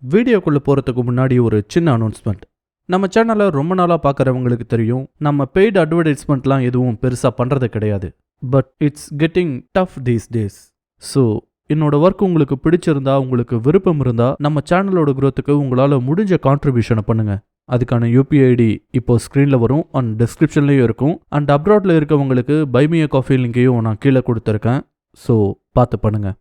வீடியோக்குள்ளே போகிறதுக்கு முன்னாடி ஒரு சின்ன அனௌன்ஸ்மெண்ட். நம்ம சேனலை ரொம்ப நாளாக பார்க்குறவங்களுக்கு தெரியும், நம்ம பெய்டு அட்வர்டைஸ்மெண்ட்லாம் எதுவும் பெருசாக பண்ணுறது கிடையாது. But it's getting tough these days. So என்னோட ஒர்க் உங்களுக்கு பிடிச்சிருந்தா, உங்களுக்கு விருப்பம் இருந்தால் நம்ம சேனலோட growthக்கு உங்களால் முடிஞ்ச கான்ட்ரிபியூஷனை பண்ணுங்கள். அதுக்கான யூபிஐ ஐடி இப்போ ஸ்க்ரீனில் வரும் அண்ட் டிஸ்கிரிப்ஷன்லேயும் இருக்கும். அண்ட் அப்ராடில் இருக்கவங்களுக்கு பைமிய காஃபி லிங்கையும் நான் கீழே கொடுத்துருக்கேன். ஸோ பார்த்து பண்ணுங்கள்.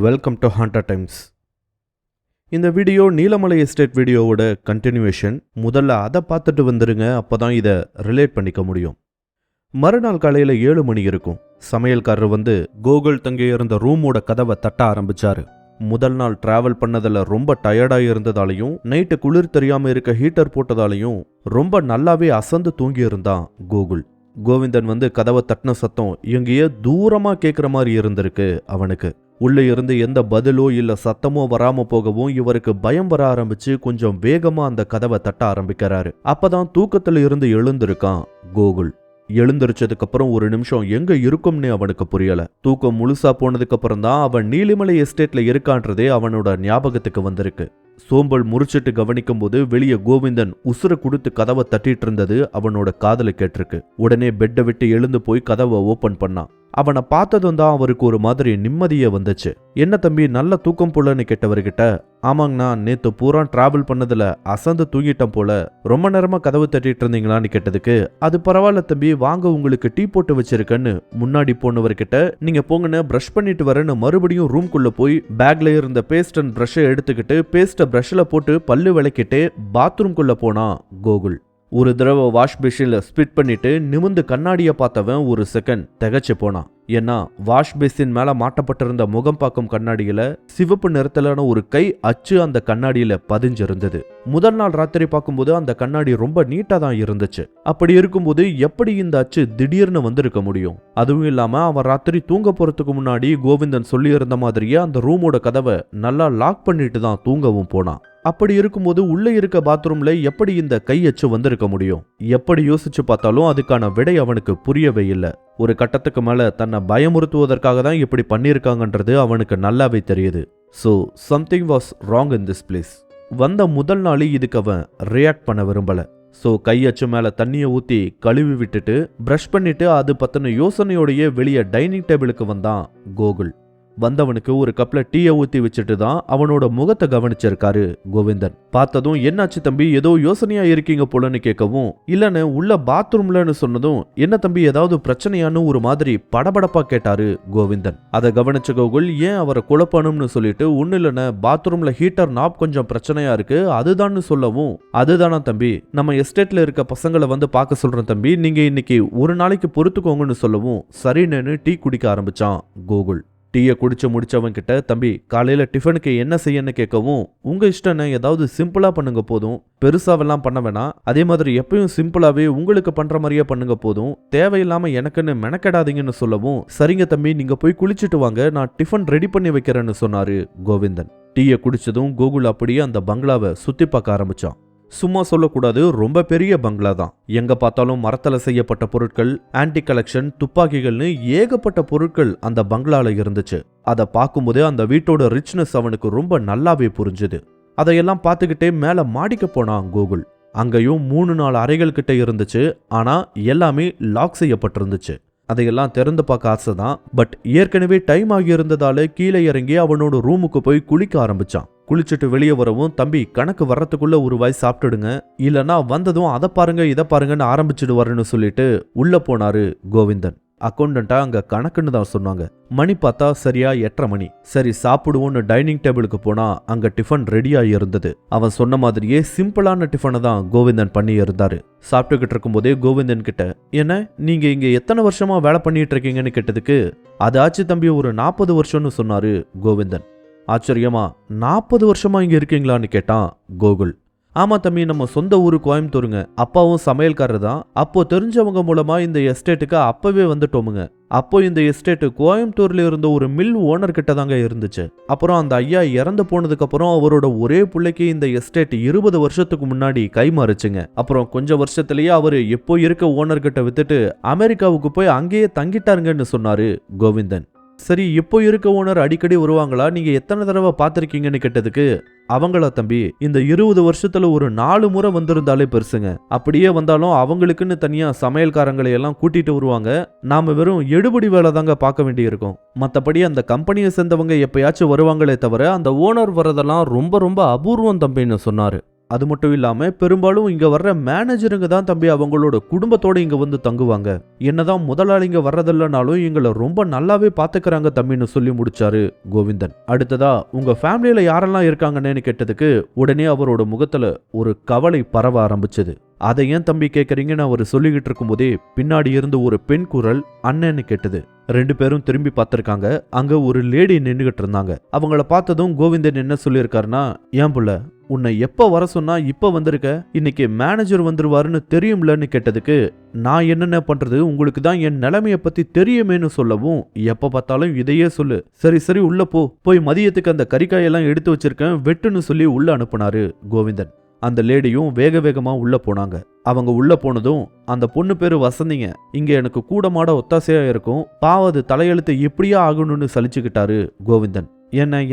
Welcome to Hunter Times. இந்த வீடியோ நீலமலை எஸ்டேட் வீடியோவோட கண்டினியூவேஷன். முதல்ல அதை பார்த்துட்டு வந்துருங்க, அப்போ தான் இதை ரிலேட் பண்ணிக்க முடியும். மறுநாள் காலையில் 7 மணி இருக்கும். சமையல்காரர் வந்து கோகுல் தங்கி இருந்த ரூமோட கதவை தட்ட ஆரம்பிச்சாரு. முதல் நாள் டிராவல் பண்ணதில் ரொம்ப டயர்டாக இருந்ததாலையும் நைட்டு குளிர் தெரியாமல் இருக்க ஹீட்டர் போட்டதாலையும் ரொம்ப நல்லாவே அசந்து தூங்கி இருந்தான் கோகுல். கோவிந்தன் வந்து கதவை தட்டின சத்தம் எங்கேயோ தூரமாக கேட்குற மாதிரி இருந்திருக்கு அவனுக்கு. உள்ளே இருந்து எந்த பதிலோ இல்லை சத்தமோ வராம போகவும் இவருக்கு பயம் வர ஆரம்பிச்சு கொஞ்சம் வேகமா அந்த கதவை தட்ட ஆரம்பிக்கிறாரு. அப்பதான் தூக்கத்துல இருந்து எழுந்திருக்கான் கோகுல். எழுந்திருச்சதுக்கு அப்புறம் ஒரு நிமிஷம் எங்க இருக்கும்னு அவனுக்கு புரியல. தூக்கம் முழுசா போனதுக்கு அப்புறம் தான் அவன் நீலிமலை எஸ்டேட்ல இருக்கான்றதே அவனோட ஞாபகத்துக்கு வந்திருக்கு. சோம்பல் முறிச்சிட்டு கவனிக்கும் போது வெளியே கோவிந்தன் உசுர கொடுத்து கதவை தட்டிட்டு இருந்தது அவனோட காதுல கேட்டிருக்கு. உடனே பெட்டை விட்டு எழுந்து போய் கதவை ஓபன் பண்ணான். அவனை பார்த்ததும் தான் அவருக்கு ஒரு மாதிரி நிம்மதியே வந்துச்சு. என்ன தம்பி, நல்ல தூக்கம் போலன்னு கேட்டவர்கிட்ட, ஆமாங்கண்ணா, நேத்து பூரா டிராவல் பண்ணதுல அசந்து தூங்கிட்டேன் போல, ரொம்ப நேரமா கதவு தட்டிட்டு இருந்தீங்களான்னு கேட்டதுக்கு, அது பரவாயில்ல தம்பி, வாங்க உங்களுக்கு டீ போட்டு வச்சிருக்கேன்னு முன்னாடி போனவர்கிட்ட, நீங்க போங்கன்னு பிரஷ் பண்ணிட்டு வரேன்னு மறுபடியும் ரூம்குள்ள போய் பேக்ல இருந்த பேஸ்ட் அண்ட் பிரஷை எடுத்துக்கிட்டு பேஸ்ட்டை பிரஷ்ல போட்டு பல்லு விளக்கிட்டு பாத்ரூம்குள்ள போனான் கோகுல். ஒரு தடவை வாஷ் பேசின்ல ஸ்பிட் பண்ணிட்டு நிமிந்து கண்ணாடியை பார்த்தவன் ஒரு செகண்ட் திகச்சு போனான். ஏன்னா வாஷ் பேசின் மேல மாட்டப்பட்டிருந்த முகம் பார்க்கும் கண்ணாடியில சிவப்பு நிறத்திலான ஒரு கை அச்சு அந்த கண்ணாடியில பதிஞ்சிருந்தது. முதல் நாள் ராத்திரி பார்க்கும்போது அந்த கண்ணாடி ரொம்ப நீட்டா தான் இருந்துச்சு. அப்படி இருக்கும்போது எப்படி இந்த அச்சு திடீர்னு வந்திருக்க முடியும்? அதுவும் இல்லாம அவன் ராத்திரி தூங்க போறதுக்கு முன்னாடி கோவிந்தன் சொல்லி இருந்த மாதிரியே அந்த ரூமோட கதவை நல்லா லாக் பண்ணிட்டு தான் தூங்கவும் போனான். அப்படி இருக்கும்போது உள்ள இருக்க பாத்ரூம்ல எப்படி இந்த கை அச்சு வந்திருக்க முடியும்? எப்படி யோசிச்சு பார்த்தாலும் அதுக்கான விடை அவனுக்கு புரியவே இல்லை. ஒரு கட்டத்துக்கு மேல தன்னை பயமுறுத்துவதற்காக தான் இப்படி பண்ணியிருக்காங்கன்றது அவனுக்கு நல்லாவே தெரியுது. So something was wrong in this place. வந்த முதல் நாளே இதுக்கு அவன் ரியாக்ட் பண்ண விரும்பல. ஸோ கையச்சு மேல தண்ணியை ஊத்தி கழுவி விட்டுட்டு பிரஷ் பண்ணிட்டு அது பத்தின யோசனையோடையே வெளியே டைனிங் டேபிளுக்கு வந்தான் கோகுல். வந்தவனுக்கு ஒரு கப்ல டீயை ஊத்தி வச்சுட்டு தான் அவனோட முகத்தை கவனிச்சிருக்காரு கோவிந்தன். பார்த்ததும், என்னாச்சு தம்பி, ஏதோ யோசனையா இருக்கீங்க போலன்னு கேட்கவும், இல்லன்னு உள்ள பாத்ரூம்லன்னு சொன்னதும், என்ன தம்பி ஏதாவது பிரச்சனையான்னு ஒரு மாதிரி படபடப்பா கேட்டாரு கோவிந்தன். அதை கவனிச்ச கோகுல் ஏன் அவரை குழப்பணும்னு சொல்லிட்டு, ஒண்ணு இல்லைன்னு பாத்ரூம்ல ஹீட்டர் நாப் கொஞ்சம் பிரச்சனையா இருக்கு அதுதான்னு சொல்லவும், அதுதானா தம்பி, நம்ம எஸ்டேட்ல இருக்க பசங்களை வந்து பார்க்க சொல்றேன் தம்பி, நீங்க இன்னைக்கு ஒரு நாளைக்கு பொறுத்துக்கோங்கன்னு சொல்லவும் சரின்னு டீ குடிக்க ஆரம்பிச்சான் கோகுல். டீயை குடிச்சு முடிச்சவன் கிட்ட, தம்பி காலையில டிஃபனுக்கு என்ன செய்யன்னு கேட்கவும், உங்க இஷ்டம்னு ஏதாவது சிம்பிளா பண்ணுங்க போதும், பெருசாவெல்லாம் பண்ண வேணாம், அதே மாதிரி எப்பயும் சிம்பிளாவே உங்களுக்கு பண்ற மாதிரியே பண்ணுங்க போதும், தேவையில்லாம எனக்குன்னு மெனக்கெடாதீங்கன்னு சொல்லவும், சரிங்க தம்பி நீங்க போய் குளிச்சுட்டு வாங்க, நான் டிஃபன் ரெடி பண்ணி வைக்கிறேன்னு சொன்னாரு கோவிந்தன். டீயை குடிச்சதும் கோகுல் அப்படியே அந்த பங்களாவை சுத்தி பார்க்க ஆரம்பிச்சான். சும்மா சொல்லக்கூடாது, ரொம்ப பெரிய பங்களா தான். எங்க பார்த்தாலும் மரத்துல செய்யப்பட்ட பொருட்கள், ஆன்டி கலெக்ஷன், துப்பாக்கிகள்னு ஏகப்பட்ட பொருட்கள் அந்த பங்களால இருந்துச்சு. அதை பார்க்கும்போது அந்த வீட்டோட ரிச்னஸ் அவனுக்கு ரொம்ப நல்லாவே புரிஞ்சுது. அதையெல்லாம் பார்த்துக்கிட்டே மேல மாடிக்க போனான் கோகுல். அங்கேயும் 3-4 அறைகள் கிட்ட இருந்துச்சு. ஆனா எல்லாமே லாக் செய்யப்பட்டிருந்துச்சு. அதையெல்லாம் திறந்து பார்க்க ஆசைதான். பட் ஏற்கனவே டைம் ஆகி இருந்ததால கீழே இறங்கி அவனோட ரூமுக்கு போய் குளிக்க ஆரம்பிச்சான். குளிச்சுட்டு வெளியே வரவும், தம்பி கணக்கு வர்றதுக்குள்ள ஒரு வாய் சாப்பிட்டுடுங்க, இல்லைன்னா வந்ததும் அதை பாருங்க இதை பாருங்கன்னு ஆரம்பிச்சுடுவாருன்னு சொல்லிட்டு உள்ள போனாரு கோவிந்தன். அக்கௌண்டண்டா அங்க கணக்குன்னு தான் சொன்னாங்க. மணி பார்த்தா சரியா 8:30 மணி. சரி சாப்பிடுவோன்னு டைனிங் டேபிளுக்கு போனா அங்க டிஃபன் ரெடியா இருந்தது. அவன் சொன்ன மாதிரியே சிம்பிளான டிஃபனை தான் கோவிந்தன் பண்ணி இருந்தாரு. சாப்பிட்டுக்கிட்டு இருக்கும்போதே கோவிந்தன் கிட்ட, என்ன நீங்க இங்க எத்தனை வருஷமா வேலை பண்ணிட்டு இருக்கீங்கன்னு கேட்டதுக்கு, அது ஆச்சு தம்பி ஒரு 40 வருஷம்னு சொன்னாரு கோவிந்தன். ஆச்சரியமா, 40 வருஷமா இங்க இருக்கீங்களான்னு கேட்டான் கோகுல். ஆமா தம்பி, நம்ம சொந்த ஊரு கோயம்புத்தூருங்க. அப்பாவும் சமையல்காரர் தான். அப்போ தெரிஞ்சவங்க மூலமா இந்த எஸ்டேட்டுக்கு அப்பவே வந்துட்டோமுங்க. அப்போ இந்த எஸ்டேட் கோயம்புத்தூர்ல இருந்த ஒரு மில் ஓனர் கிட்ட தாங்க இருந்துச்சு. அப்புறம் அந்த ஐயா இறந்து போனதுக்கு அப்புறம் அவரோட ஒரே பிள்ளைக்கு இந்த எஸ்டேட் 20 வருஷத்துக்கு முன்னாடி கைமாறுச்சுங்க. அப்புறம் கொஞ்சம் வருஷத்துலயே அவரு எப்போ இருக்க ஓனர் கிட்ட வித்துட்டு அமெரிக்காவுக்கு போய் அங்கேயே தங்கிட்டாருங்கன்னு சொன்னாரு கோவிந்தன். சரி, இப்போ இருக்க ஓனர் அடிக்கடி வருவாங்களா, நீங்க எத்தனை தடவை பார்த்திருக்கீங்கன்னு கேட்டதுக்கு, அவங்களா தம்பி, இந்த 20 வருஷத்துல ஒரு 4 முறை வந்திருந்தாலே பெருசுங்க. அப்படியே வந்தாலும் அவங்களுக்குன்னு தனியா சமையல்காரங்களை எல்லாம் கூட்டிட்டு வருவாங்க. நாம வெறும் எடுபடி வேலை தாங்க பார்க்க வேண்டி இருக்கும். மற்றபடி அந்த கம்பெனியை சேர்ந்தவங்க எப்பயாச்சும் வருவாங்களே தவிர அந்த ஓனர் வரதெல்லாம் ரொம்ப ரொம்ப அபூர்வம் தம்பின்னு சொன்னாரு. அது மட்டும் இல்லாம பெரும்பாலும் இங்க வர்ற மேனேஜருங்க தான் தம்பி அவங்களோட குடும்பத்தோட இங்க வந்து தங்குவாங்க. என்னதான் முதலாளிங்க வர்றதில்லனாலும் எங்களை ரொம்ப நல்லாவே பாத்துக்கிறாங்க தம்பின்னு சொல்லி முடிச்சாரு கோவிந்தன். அடுத்ததா, உங்க ஃபேமிலியில யாரெல்லாம் இருக்காங்கன்னு கேட்டதுக்கு உடனே அவரோட முகத்துல ஒரு கவலை பரவ ஆரம்பிச்சது. அதை ஏன் தம்பி கேட்கறீங்கன்னு அவர் சொல்லிக்கிட்டு இருக்கும் போதே பின்னாடி இருந்து ஒரு பெண் குரல் அண்ணன்னு கேட்டது. 2 பேரும் திரும்பி பார்த்திருக்காங்க. அங்க ஒரு லேடி நின்றுகிட்டு இருந்தாங்க. அவங்கள பார்த்ததும் கோவிந்தன் என்ன சொல்லியிருக்காருன்னா, ஏன் புள்ள, உன்னை எப்ப வர சொன்னா இப்ப வந்திருக்க, இன்னைக்கு மேனேஜர் வந்துருவாருன்னு தெரியும்லன்னு கேட்டதுக்கு, நான் என்னென்ன பண்றது, உங்களுக்கு தான் என் நிலைமைய பத்தி தெரியுமேன்னு சொல்லவும், எப்ப பார்த்தாலும் இதையே சொல்லு, சரி சரி உள்ள போய் மதியத்துக்கு அந்த கறிக்காயெல்லாம் எடுத்து வச்சிருக்கேன் வெட்டுன்னு சொல்லி உள்ள அனுப்புனாரு கோவிந்தன். அந்த லேடியும் வேக வேகமா உள்ள போனாங்க. அவங்க உள்ள போனதும், அந்த பொண்ணு பேரு வசந்திங்க, இங்க எனக்கு கூட மாட ஒத்தாசையா இருக்கும், பாவது தலையெழுத்து எப்படியா ஆகணும்னு சலிச்சுக்கிட்டாரு கோவிந்தன்.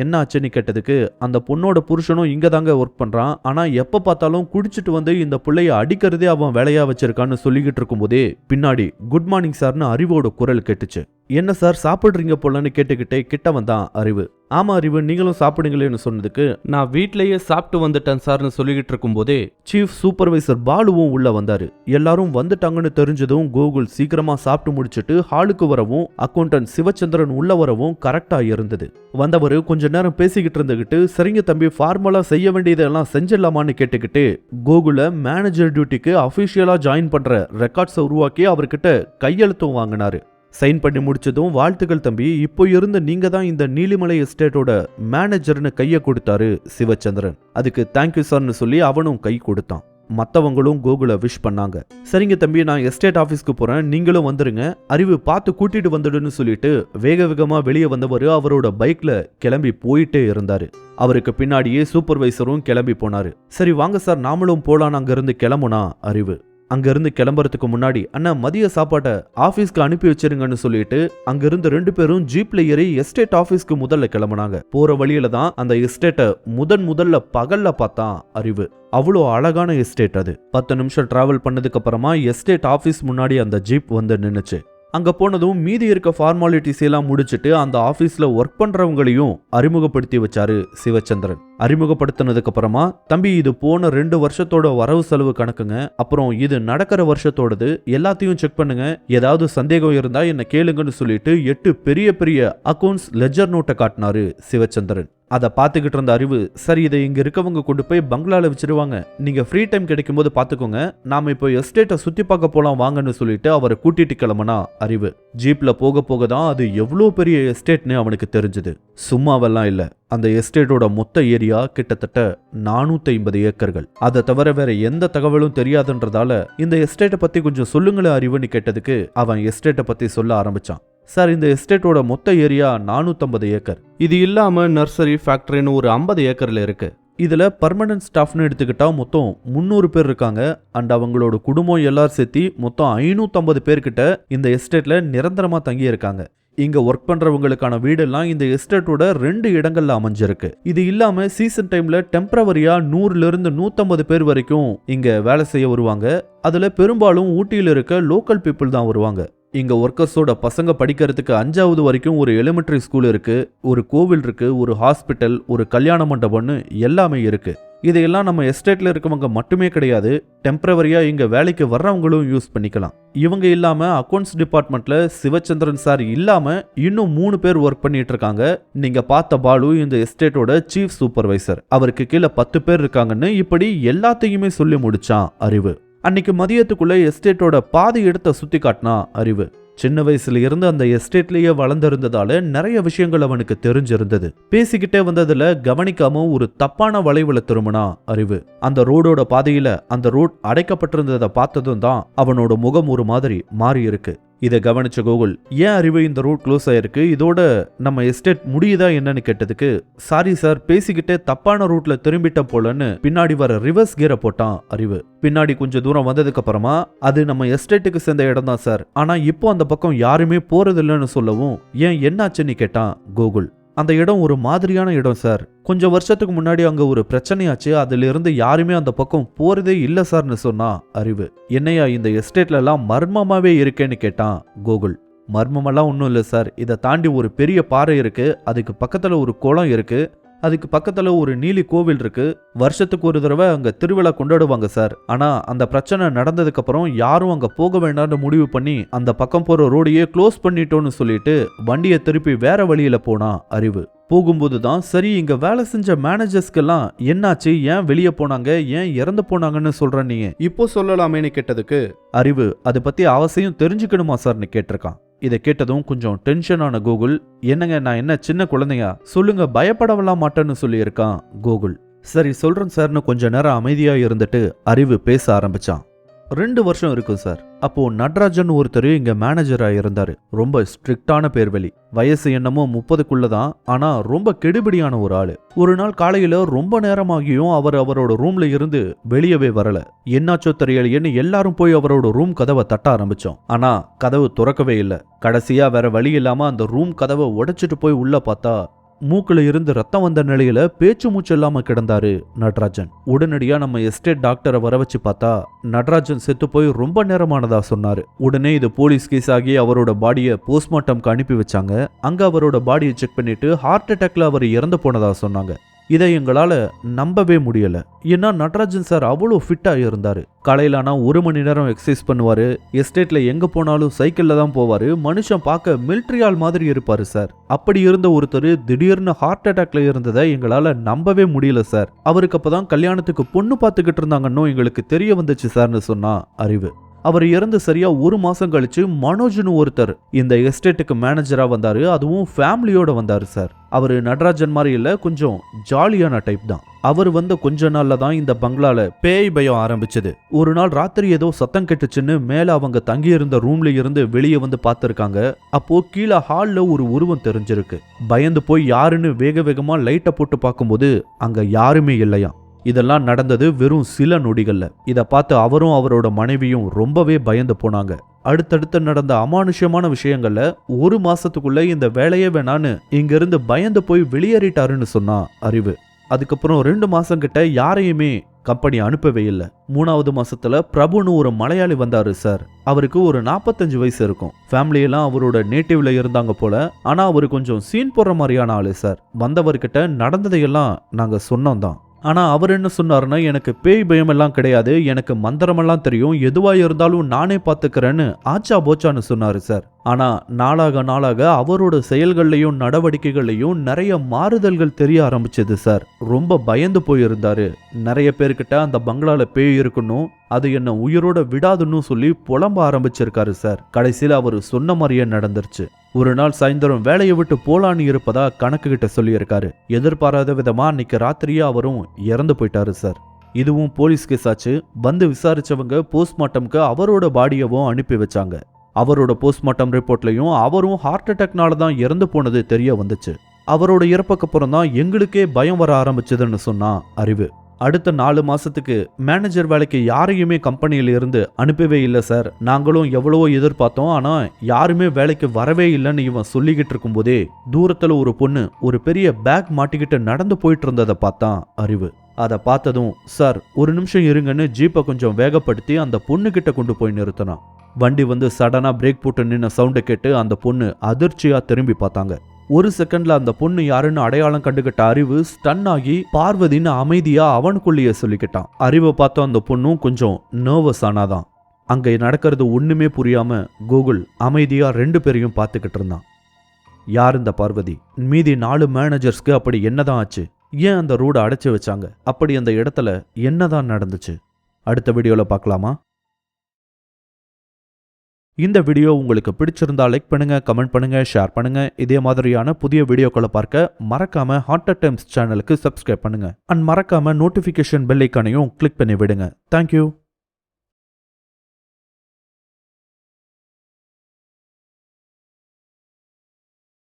என்ன ஆச்சுன்னு கேட்டதுக்கு, அந்த பொண்ணோட புருஷனும் இங்க தாங்க ஒர்க் பண்றான், ஆனா எப்ப பார்த்தாலும் குடிச்சிட்டு வந்து இந்த பிள்ளைய அடிக்கிறதே அவன் வேலையா வச்சிருக்கான்னு சொல்லிக்கிட்டு இருக்கும் போதே பின்னாடி குட் மார்னிங் சார்னு அறிவோட குரல் கேட்டுச்சு. என்ன சார் சாப்பிடுறீங்க போலன்னு கேட்டுக்கிட்டே கிட்ட வந்தான் அறிவு. ஆமா அறிவு, நீங்களும் சாப்பிடுங்களேன்னு சொன்னதுக்கு, நான் வீட்லயே சாப்பிட்டு வந்துட்டேன் சார்னு சொல்லிக்கிட்டு இருக்கும் போதே சீஃப் சூப்பர்வைசர் பாலுவும் உள்ள வந்தாரு. எல்லாரும் வந்துட்டாங்கன்னு தெரிஞ்சதும் கோகுல் சீக்கிரமா சாப்பிட்டு முடிச்சிட்டு ஹாலுக்கு வரவும் அக்கௌண்டன்ட் சிவச்சந்திரன் உள்ள வரவும் கரெக்டா இருந்தது. வந்தவரு கொஞ்ச நேரம் பேசிக்கிட்டு இருந்துகிட்டு, சரிங்க தம்பி, ஃபார்மலா செய்ய வேண்டியதெல்லாம் செஞ்சிடலாமான்னு கேட்டுக்கிட்டு கோகுல மேனேஜர் டியூட்டிக்கு அபிஷியலா ஜாயின் பண்ற ரெக்கார்ட்ஸை உருவாக்கி அவர்கிட்ட கையெழுத்தும் வாங்கினாரு. சைன் பண்ணி முடிச்சதும், வாழ்த்துக்கள் தம்பி, இப்போ இருந்து நீங்க தான் இந்த நீலிமலை எஸ்டேட்டோட மேனேஜர்னு கையை கொடுத்தாரு சிவச்சந்திரன். அதுக்கு தேங்க்யூ சார்னு சொல்லி அவனும் கை கொடுத்தான். மற்றவங்களும் கோகுல விஷ் பண்ணாங்க. சரிங்க தம்பி, நான் எஸ்டேட் ஆஃபீஸ்க்கு போறேன், நீங்களும் வந்துருங்க, அறிவு பார்த்து கூட்டிட்டு வந்துடுன்னு சொல்லிட்டு வேக வேகமா வெளியே வந்தவர் அவரோட பைக்ல கிளம்பி போயிட்டே இருந்தாரு. அவருக்கு பின்னாடியே சூப்பர்வைசரும் கிளம்பி போனாரு. சரி வாங்க சார், நாமளும் போலான்னு அங்கிருந்து கிளம்புனா அறிவு. அங்கிருந்து கிளம்புறதுக்கு முன்னாடி, அண்ணா மதிய சாப்பாட்டை ஆபீஸ்க்கு அனுப்பி வச்சிருங்கன்னு சொல்லிட்டு அங்கிருந்து 2 பேரும் ஜீப்ல ஏறி எஸ்டேட் ஆபீஸ்க்கு முதல்ல கிளம்புனாங்க. போற வழியில தான் அந்த எஸ்டேட்டை முதல்ல பகல்ல பார்த்தான் அறிவு. அவ்வளோ அழகான எஸ்டேட் அது. 10 நிமிஷம் டிராவல் பண்ணதுக்கு அப்புறமா எஸ்டேட் ஆபீஸ் முன்னாடி அந்த ஜீப் வந்து நின்னுச்சு. அங்க போனதும் மீதி இருக்க ஃபார்மாலிட்டிஸ் எல்லாம் முடிச்சிட்டு அந்த ஆபீஸ்ல ஒர்க் பண்றவங்களையும் அறிமுகப்படுத்தி வச்சாரு சிவச்சந்திரன். அறிமுகப்படுத்தினதுக்கு அப்புறமா, தம்பி இது போன 2 வருஷத்தோட வரவு செலவு கணக்குங்க, அப்புறம் இது நடக்கிற வருஷத்தோடது, எல்லாத்தையும் செக் பண்ணுங்க, ஏதாவது சந்தேகம் இருந்தா என்ன கேளுங்கன்னு சொல்லிட்டு 8 பெரிய பெரிய அக்கவுண்ட்ஸ் லெஜர் நோட்டை காட்டினாரு சிவச்சந்திரன். அதை பார்த்துக்கிட்டு இருந்த அறிவு, சரி இதை இங்க இருக்கவங்க கொண்டு போய் பங்களால வச்சிருவாங்க, நீங்க ஃப்ரீ டைம் கிடைக்கும் போது பாத்துக்கோங்க, நாம இப்போ எஸ்டேட்டை சுத்தி பார்க்க போலாம் வாங்கன்னு சொல்லிட்டு அவரை கூட்டிட்டு கிளம்புனா அறிவு. ஜீப்ல போக போக தான் அது எவ்வளோ பெரிய எஸ்டேட்னு அவனுக்கு தெரிஞ்சது. சும்மாவெல்லாம் இல்ல, அந்த எஸ்டேட்டோட மொத்த ஏரியா கிட்டத்தட்ட 450 ஏக்கர்கள். அதை தவிர வேற எந்த தகவலும் தெரியாதுன்றதால இந்த எஸ்டேட்டை பத்தி கொஞ்சம் சொல்லுங்களேன் அறிவுன்னு கேட்டதுக்கு அவன் எஸ்டேட்டை பத்தி சொல்ல ஆரம்பிச்சான். சார், இந்த எஸ்டேட்டோட மொத்த ஏரியா 450 ஏக்கர். இது இல்லாம நர்சரி ஃபேக்டரின்னு ஒரு 50 ஏக்கர்ல இருக்கு. இதுல பர்மனன்ட் ஸ்டாஃப்னு எடுத்துக்கிட்டா மொத்தம் 300 பேர் இருக்காங்க. அண்ட் அவங்களோட குடும்பம் எல்லாரும் சேர்த்தி மொத்தம் 550 பேர்கிட்ட இந்த எஸ்டேட்ல நிரந்தரமா தங்கி இருக்காங்க. இங்க ஒர்க் பண்றவங்களுக்கான வீடெல்லாம் இந்த எஸ்டேட்டோட 2 இடங்கள்ல அமைஞ்சிருக்கு. இது இல்லாம சீசன் டைம்ல டெம்பரவரியா 100ல இருந்து 150 பேர் வரைக்கும் இங்க வேலை செய்ய வருவாங்க. அதுல பெரும்பாலும் ஊட்டியில இருக்க லோக்கல் பீப்புள் தான் வருவாங்க. இங்க ஒர்க்கர்ஸோட பசங்க படிக்கிறதுக்கு 5வது வரைக்கும் ஒரு எலிமெண்டரி ஸ்கூல் இருக்கு, ஒரு கோவில் இருக்கு, ஒரு ஹாஸ்பிட்டல், ஒரு கல்யாண மண்டபம்னு எல்லாமே இருக்கு. இதையெல்லாம் நம்ம எஸ்டேட்ல இருக்கவங்க மட்டுமே கிடையாது, டெம்பரவரியா இங்க வேலைக்கு வர்றவங்களும் யூஸ் பண்ணிக்கலாம். இவங்க இல்லாம அக்கவுண்ட்ஸ் டிபார்ட்மெண்ட்ல சிவச்சந்திரன் சார் இல்லாம இன்னும் 3 பேர் ஒர்க் பண்ணிட்டு இருக்காங்க. நீங்க பார்த்த பாலு இந்த எஸ்டேட்டோட சீஃப் சூப்பர்வைசர், அவருக்கு கீழே 10 பேர் இருக்காங்கன்னு இப்படி எல்லாத்தையுமே சொல்லி முடிச்சான் அறிவு. அன்னைக்கு மதியத்துக்குள்ள எஸ்டேட்டோட பாதி இடத்தை சுத்தி காட்டினா அறிவு. சின்ன வயசுல இருந்து அந்த எஸ்டேட்லயே வளர்ந்திருந்ததால நிறைய விஷயங்கள் அவனுக்கு தெரிஞ்சிருந்தது. பேசிக்கிட்டே வந்ததுல கவனிக்காம ஒரு தப்பான வளைவுல திரும்பினா அறிவு. அந்த ரோடோட பாதையில அந்த ரோட் அடைக்கப்பட்டிருந்ததை பார்த்ததும் தான் அவனோட முகம் ஒரு மாதிரி மாறி இருக்கு. இதை கவனிச்ச கூகுள், ஏன் அறிவு இந்த ரோட் க்ளோஸ் ஆயிருக்கு, இதோட நம்ம எஸ்டேட் முடியுதா என்னன்னு கேட்டதுக்கு, சாரி சார், பேசிக்கிட்டே தப்பான ரூட்ல திரும்பிட்ட போலன்னு பின்னாடி வர ரிவர்ஸ் கியரை போட்டான் அறிவு. பின்னாடி கொஞ்சம் தூரம் வந்ததுக்கு அப்புறமா, அது நம்ம எஸ்டேட்டுக்கு சேர்ந்த இடம் தான் சார், ஆனா இப்போ அந்த பக்கம் யாருமே போறது இல்லைன்னு சொல்லவும், ஏன் என்னாச்சுன்னு கேட்டான் கூகுள். அந்த இடம் ஒரு மாதிரியான இடம் சார், கொஞ்சம் வருஷத்துக்கு முன்னாடி அங்க ஒரு பிரச்சனையாச்சு, அதுல இருந்து யாருமே அந்த பக்கம் போறதே இல்ல சார்னு சொன்னா அறிவு. என்னையா இந்த எஸ்டேட்ல எல்லாம் மர்மமாவே இருக்கேன்னு கேட்டான் கூகுள். மர்மமெல்லாம் ஒன்றும் இல்லை சார், இதை தாண்டி ஒரு பெரிய பாறை இருக்கு, அதுக்கு பக்கத்துல ஒரு குளம் இருக்கு, அதுக்கு பக்கத்துல ஒரு நீலி கோவில் இருக்கு, வருஷத்துக்கு ஒரு தடவை அங்க திருவிழா கொண்டாடுவாங்க சார். ஆனா அந்த பிரச்சனை நடந்ததுக்கு அப்புறம் யாரும் அங்க போக வேண்டாம்னு முடிவு பண்ணி அந்த பக்கம் போற ரோடையே க்ளோஸ் பண்ணிட்டோன்னு சொல்லிட்டு வண்டியை திருப்பி வேற வழியில போனா அறிவு. போகும்போது தான், சரி இங்க வேலை செஞ்ச மேனேஜர்ஸ்க்கெல்லாம் என்னாச்சு, ஏன் வெளியே போனாங்க, ஏன் இறந்து போனாங்கன்னு சொல்ற நீ இப்போ சொல்லலாமேன்னு கேட்டதுக்கு அறிவு, அதை பத்தி அவசியம் தெரிஞ்சுக்கணுமா சார்னு கேட்டிருக்கான். இதை கேட்டதும் கொஞ்சம் டென்ஷனான கூகுள், என்னங்க நான் என்ன சின்ன குழந்தையா, சொல்லுங்க பயப்படவெல்லாம் மாட்டேன்னு சொல்லியிருக்கான் கூகுள். சரி சொல்றேன் சார்னு கொஞ்ச நேரம் அமைதியா இருந்துட்டு அறிவு பேச ஆரம்பிச்சான். 2 வருஷம் இருக்கும் சார், அப்போ நடராஜன் ஒருத்தர் இங்க மேனேஜரா இருந்தாரு. ரொம்ப ஸ்ட்ரிக்டான பேர்வழி, வயசு என்னமோ 30க்குள்ளதான், ஆனா ரொம்ப கெடுபிடியான ஒரு ஆளு. ஒரு நாள் காலையில ரொம்ப நேரமாகியும் அவர் அவரோட ரூம்ல இருந்து வெளியவே வரல. என்னாச்சோ தெரியலையேன்னு எல்லாரும் போய் அவரோட ரூம் கதவை தட்ட ஆரம்பிச்சோம். ஆனா கதவு திறக்கவே இல்லை. கடைசியா வேற வழி இல்லாம அந்த ரூம் கதவை உடைச்சிட்டு போய் உள்ள பார்த்தா, மூக்குல இருந்து ரத்தம் வந்த நிலையில பேச்சு மூச்சு இல்லாம கிடந்தாரு நடராஜன். உடனடியா நம்ம எஸ்டேட் டாக்டரை வர வச்சு பார்த்தா, நடராஜன் செத்து போய் ரொம்ப நேரமானதா சொன்னாரு. உடனே இது போலீஸ் கேஸ் ஆகி அவரோட பாடியை போஸ்ட்மார்ட்டம்க்கு அனுப்பி வச்சாங்க. அங்க அவரோட பாடியை செக் பண்ணிட்டு ஹார்ட் அட்டாக்ல அவர் இறந்து போனதா சொன்னாங்க. இதை எங்களால நம்பவே முடியல. ஏன்னா நடராஜன் சார் அவ்வளோ ஃபிட்டா இருந்தாரு. காலையில ஆனா 1 மணி நேரம் எக்ஸசைஸ் பண்ணுவாரு, எஸ்டேட்ல எங்க போனாலும் சைக்கிள்ல தான் போவாரு, மனுஷன் பார்க்க மிலிட்டரி ஆள் மாதிரி இருப்பாரு சார். அப்படி இருந்த ஒருத்தர் திடீர்னு ஹார்ட் அட்டாக்ல இருந்ததை எங்களால நம்பவே முடியல சார். அவருக்கு அப்பதான் கல்யாணத்துக்கு பொண்ணு பார்த்துக்கிட்டு இருந்தாங்கன்னு எங்களுக்கு தெரிய வந்துச்சு சார்னு சொன்னா அறிவு. அவர் இறந்து சரியா 1 மாசம் கழிச்சு மனோஜ்னு ஒருத்தர் இந்த எஸ்டேட்டுக்கு மேனேஜரா வந்தாரு. அதுவும் ஃபேமிலியோட வந்தாரு சார். அவரு நடராஜன் மாதிரி இல்ல, கொஞ்சம் ஜாலியான டைப் தான். அவர் வந்த கொஞ்ச நாள்ல தான் இந்த பங்களால பேய் பயம் ஆரம்பிச்சது. ஒரு நாள் ராத்திரி ஏதோ சத்தம் கெட்டுச்சுன்னு மேல அவங்க தங்கி இருந்த ரூம்ல இருந்து வெளியே வந்து பார்த்திருக்காங்க. அப்போ கீழே ஹால்ல ஒரு உருவம் தெரிஞ்சிருக்கு. பயந்து போய் யாருன்னு வேக வேகமா லைட்டை போட்டு பார்க்கும்போது அங்க யாருமே இல்லையா. இதெல்லாம் நடந்தது வெறும் சில நொடிகள்ல. இதை பார்த்து அவரும் அவரோட மனைவியும் ரொம்பவே பயந்து போனாங்க. அடுத்தடுத்து நடந்த அமானுஷ்யமான விஷயங்கள்ல 1 மாசத்துக்குள்ள இந்த வேலையே வேணான்னு இங்கிருந்து பயந்து போய் வெளியேறிட்டாருன்னு சொன்னா அறிவு. அதுக்கப்புறம் 2 மாசம் கிட்ட யாரையுமே கம்பெனி அனுப்பவே இல்லை. 3வது மாசத்துல பிரபுன்னு ஒரு மலையாளி வந்தாரு சார். அவருக்கு ஒரு 45 வயசு இருக்கும். ஃபேமிலியெல்லாம் அவரோட நேட்டிவ்ல இருந்தாங்க போல. ஆனா அவரு கொஞ்சம் சீன் போடுற மாதிரியான ஆளு சார். வந்தவர்கிட்ட நடந்ததையெல்லாம் நாங்க சொன்னோம் தான். ஆனா அவர் என்ன சொன்னாருன்னா, எனக்கு பேய் பயம் எல்லாம் கிடையாது, எனக்கு மந்திரமெல்லாம் தெரியும், எதுவா இருந்தாலும் நானே பாத்துக்கிறேன்னு ஆச்சா போச்சான்னு சொன்னாரு சார். ஆனா நாளாக நாளாக அவரோட செயல்கள்லையும் நடவடிக்கைகள்லையும் நிறைய மாறுதல்கள் தெரிய ஆரம்பிச்சது சார். ரொம்ப பயந்து போயிருந்தாரு. நிறைய பேர்கிட்ட அந்த பங்களால பேய் இருக்கணும், அது என்ன உயிரோட விடாதுன்னு சொல்லி புலம்ப ஆரம்பிச்சிருக்காரு சார். கடைசியில அவரு சொன்ன மாதிரியே நடந்துருச்சு. ஒரு நாள் சாயந்தரம் வேலையை விட்டு போலான்னு இருப்பதா கணக்கு கிட்ட சொல்லியிருக்காரு. எதிர்பாராத விதமா அன்னைக்கு ராத்திரியே அவரும் இறந்து போயிட்டாரு சார். இதுவும் போலீஸ் கேஸ் ஆச்சு. வந்து விசாரிச்சவங்க போஸ்ட்மார்ட்டம்க்கு அவரோட பாடியவும் அனுப்பி வச்சாங்க. அவரோட போஸ்ட்மார்ட்டம் ரிப்போர்ட்லயும் அவரும் ஹார்ட் அட்டாக்னால தான் இறந்து போனது தெரிய வந்துச்சு. அவரோட இறப்புக்கு அப்புறம் தான் எங்களுக்கே பயம் வர ஆரம்பிச்சதுன்னு சொன்னா அறிவு. அடுத்த 4 மாசத்துக்கு மேனேஜர் வேலைக்கு யாரையுமே கம்பெனியில இருந்து அனுப்பவே இல்லை சார். நாங்களும் எவ்வளவோ எதிர்பார்த்தோம், ஆனா யாருமே வேலைக்கு வரவே இல்லைன்னு இவன் சொல்லிக்கிட்டு இருக்கும் போதே தூரத்துல ஒரு பொண்ணு ஒரு பெரிய பேக் மாட்டிக்கிட்டு நடந்து போயிட்டு இருந்ததை பார்த்தான் அறிவு. அதை பார்த்ததும், சார் ஒரு நிமிஷம் இருங்கன்னு ஜீப்பை கொஞ்சம் வேகப்படுத்தி அந்த பொண்ணு கிட்ட கொண்டு போய் நிறுத்தினான். வண்டி வந்து சடனா பிரேக் போட்டு நின்ன சவுண்டை கேட்டு அந்த பொண்ணு அதிர்ச்சியா திரும்பி பார்த்தாங்க. 1 செகண்ட்ல அந்த பொண்ணு யாருன்னு அடையாளம் கண்டுகிட்ட அறிவு ஸ்டன் ஆகி பார்வதின்னு அமைதியா அவனுக்குள்ளேயே சொல்லிக்கிட்டான். அறிவை பார்த்தோம் அந்த பொண்ணும் கொஞ்சம் நர்வஸ் ஆனாதான். அங்க நடக்கிறது ஒண்ணுமே புரியாம கூகுள் அமைதியா 2 பேரையும் பார்த்துக்கிட்டு இருந்தான். யார் இந்த பார்வதி? மீதி 4 மேனேஜர்ஸ்க்கு அப்படி என்னதான் ஆச்சு? ஏன் அந்த ரோட அடைச்சு வச்சாங்க? அப்படி அந்த இடத்துல என்னதான் நடந்துச்சு? அடுத்த வீடியோல பார்க்கலாமா? இந்த வீடியோ உங்களுக்கு பிடிச்சிருந்தா லைக் பண்ணுங்க, கமெண்ட் பண்ணுங்க, ஷேர் பண்ணுங்க. இதே மாதிரியான புதிய வீடியோக்களை பார்க்க மறக்காம ஹார்ட் டைம்ஸ் சேனலுக்கு சப்ஸ்கிரைப் பண்ணுங்க. அண்ட் மறக்காம நோட்டிஃபிகேஷன் பெல் ஐக்கானையும் கிளிக் பண்ணி விடுங்க. தேங்க்யூ.